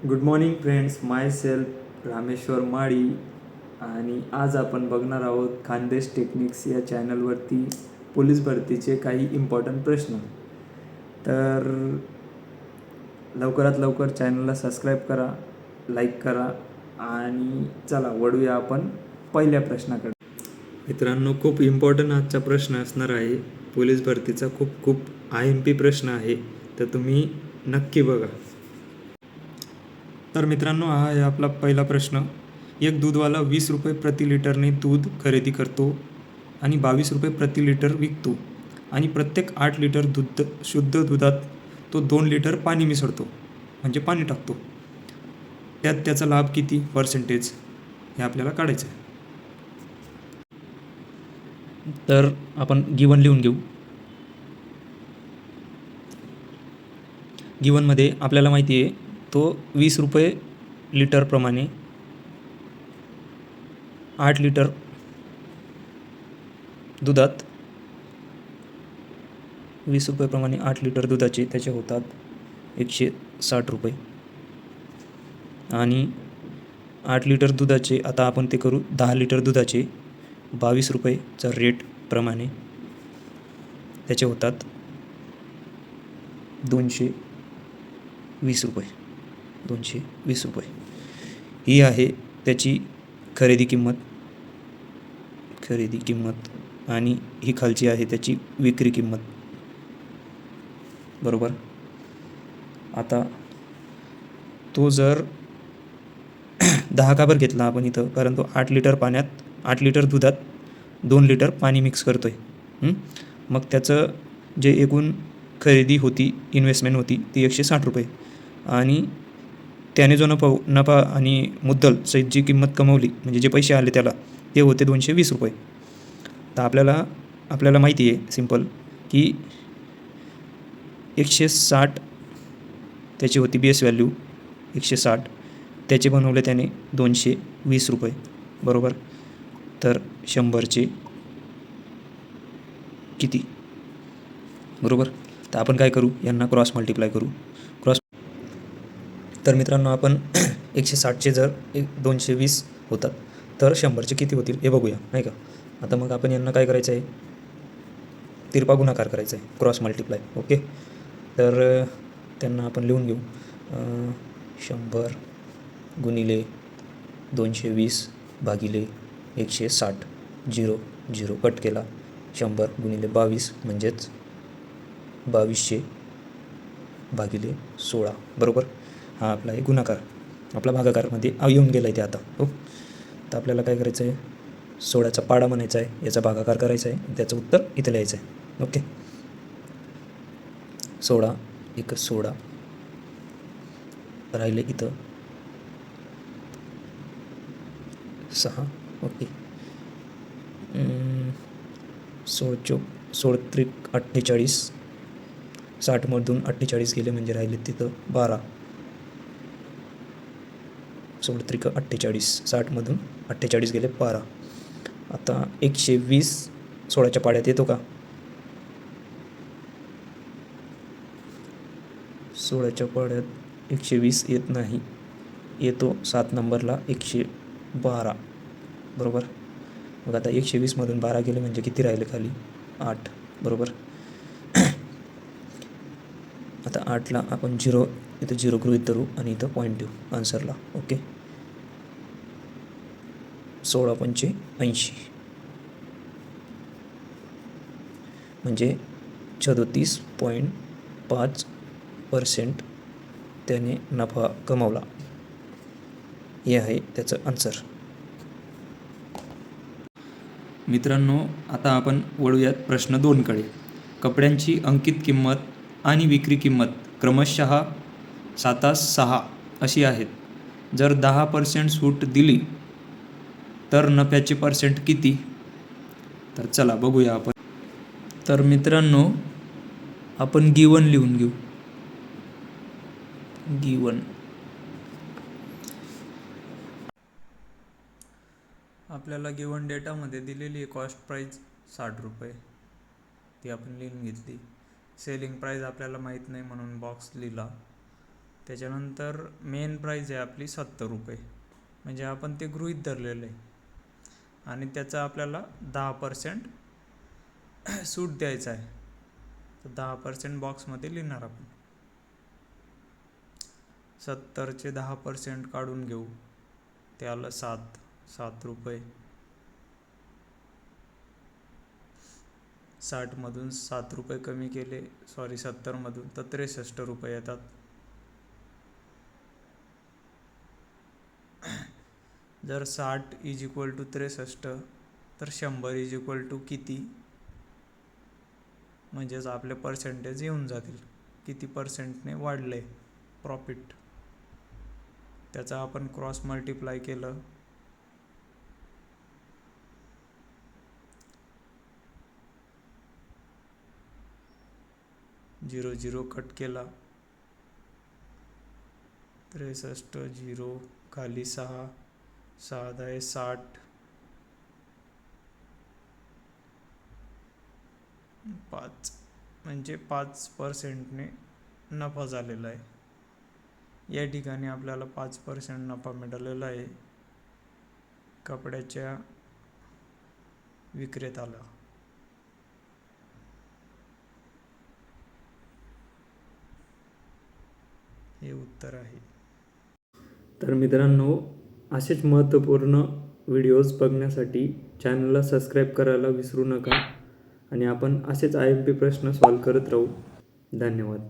Good morning friends, माय self Rameshwar माळी. आणि आज आपण बघणार आहोत खानदेश टेक्निक्स या चॅनलवरती पोलीस भरतीचे काही इम्पॉर्टंट प्रश्न. तर लवकरात लवकर चॅनलला सबस्क्राईब करा, लाईक करा आणि चला वळूया आपण पहिल्या प्रश्नाकडे. मित्रांनो, खूप इम्पॉर्टंट आजचा प्रश्न असणार आहे. पोलीस भरतीचा खूप IMP प्रश्न आहे, तर तुम्ही नक्की बघा. तर मित्रांनो, हा आहे आपला पहिला प्रश्न. एक दूधवाला 20 रुपये प्रति लिटरने दूध खरेदी करतो आणि 22 रुपये प्रति लिटर विकतो आणि प्रत्येक 8 लिटर दूध शुद्ध दुधात तो 2 लिटर पाणी मिसळतो, म्हणजे पाणी टाकतो. त्यात त्याचा लाभ किती पर्सेंटेज हे आपल्याला काढायचं आहे. तर आपण गिवन लिहून घेऊ. गिवनमध्ये आपल्याला माहिती आहे तो 20 रुपये लिटरप्रमाणे 8 लिटर दुधात 20 रुपयेप्रमाणे 8 लिटर दुधाचे त्याचे होतात 160 रुपये. आणि 8 लिटर दुधाचे आता आपण ते करू 10 लिटर दुधाचे 22 रुपयेचा रेटप्रमाणे त्याचे होतात 220 रुपये. 220 रुपये ही आहे त्याची खरेदी किंमत आणि ही खालची आहे त्याची विक्री किंमत. बरोबर. आता तो जर 10 का बरं घेतला आपण इथं, कारण तो 8 लिटर दुधात 2 लिटर पाणी मिक्स करतो आहे. मग त्याचं जे एकूण खरेदी होती, इन्व्हेस्टमेंट होती ती 160 रुपये आणि त्याने जो नफा आणि मुद्दल सहित जी किंमत कमवली, म्हणजे जे पैसे आले त्याला, ते होते 220 रुपये. तर आपल्याला माहिती आहे सिंपल की 160 त्याची होती बेस व्हॅल्यू 160, त्याचे बनवले त्याने 220 रुपये. बरोबर. तर 100चे किती? बरोबर. तर आपण काय करू, यांना क्रॉस मल्टिप्लाय करू. तर मित्रांनो, आपण 160चे जर 220 होतात तर 100चे किती होतील हे बघूया, नाही का. आता मग आपण यांना काय करायचं आहे, तिरपा गुणाकार करायचा आहे, क्रॉस मल्टिप्लाय. ओके. तर त्यांना आपण लिहून घेऊ 100 गुणिले 220 भागिले 160, 0 कट केला. 100 गुणिले 22 म्हणजेच 2200 भागिले 16. बरोबर. हा आपला आहे गुणाकार, आपला भागाकारमध्ये येऊन गेला आहे ते आता. हो. तर आपल्याला काय करायचं आहे, 16चा पाडा म्हणायचा आहे, याचा भागाकार करायचा आहे, त्याचं उत्तर इथं लिहायचं आहे. ओके. 16 1 16 राहिले इथं 6. ओके. 16 त्रिक 48, 60मधून 48 गेले म्हणजे राहिले तिथं 12. 16 त्रिक 48, 60मधून 48 गेले 12. आता 120 16च्या पाड्यात येतो का? 16च्या पाड्यात 120 येत नाही, येतो 7 नंबरला 112. बरोबर. मग आता 120मधून 12 गेले म्हणजे किती राहिले खाली? 8. बरोबर. आता 8ला आपण 0 इथं 0 गृहीत धरू आणि इथं पॉईंट देऊ आन्सरला. ओके. 16 पंचे 80 म्हणजे 37.5% त्याने नफा कमावला. हे आहे त्याचं आन्सर. मित्रांनो, आता आपण वळूयात प्रश्न 2कडे. कपड्यांची अंकित किंमत आणि विक्री किंमत क्रमशः 7-6 अशी आहेत. जर 10% सूट दिली तर नफ्याचे पर्सेंट किती? तर चला बघूया आपण. तर मित्रांनो, आपण गिवन लिहून घेऊ. गिवन आपल्याला गिवन डेटामध्ये दिलेली कॉस्ट प्राईस 60 रुपये, ती आपण लिहून घेतली. सेलिंग प्राईस आपल्याला माहीत नाही म्हणून बॉक्स लिहिला. त्याच्यानंतर मेन प्राईज आहे आपली 70 रुपये, म्हणजे आपण ते गृहीत धरलेलं आहे आणि त्याचा आपल्याला 10% सूट द्यायचा आहे. तर 10% बॉक्समध्ये लिहिणार आपण. 70चे 10% काढून घेऊ, ते आलं 7 रुपये. 60मधून 7 रुपये कमी केले, 70मधून, तर 63 रुपये येतात. जर 60 इज इक्वल टू 63 तर 100 इज इक्वल टू किती, म्हणजेच आपले पर्सेंटेज येऊन जातील, किती पर्सेंटने वाढले प्रॉफिट. त्याचा आपण क्रॉस मल्टिप्लाय केलं, झिरो झिरो कट केला, 63, 0 खाली 6, 6 आहे 60, 5, म्हणजे 5%ने नफा झालेला आहे. या ठिकाणी आपल्याला 5% नफा मिळालेला आहे कपड्याच्या विक्रेत्याला. हे उत्तर आहे. तर मित्रांनो, असेच महत्त्वपूर्ण व्हिडिओज बघण्यासाठी चॅनलला सबस्क्राईब करायला विसरू नका आणि आपण असेच IMP प्रश्न सॉल्व करत राहू. धन्यवाद.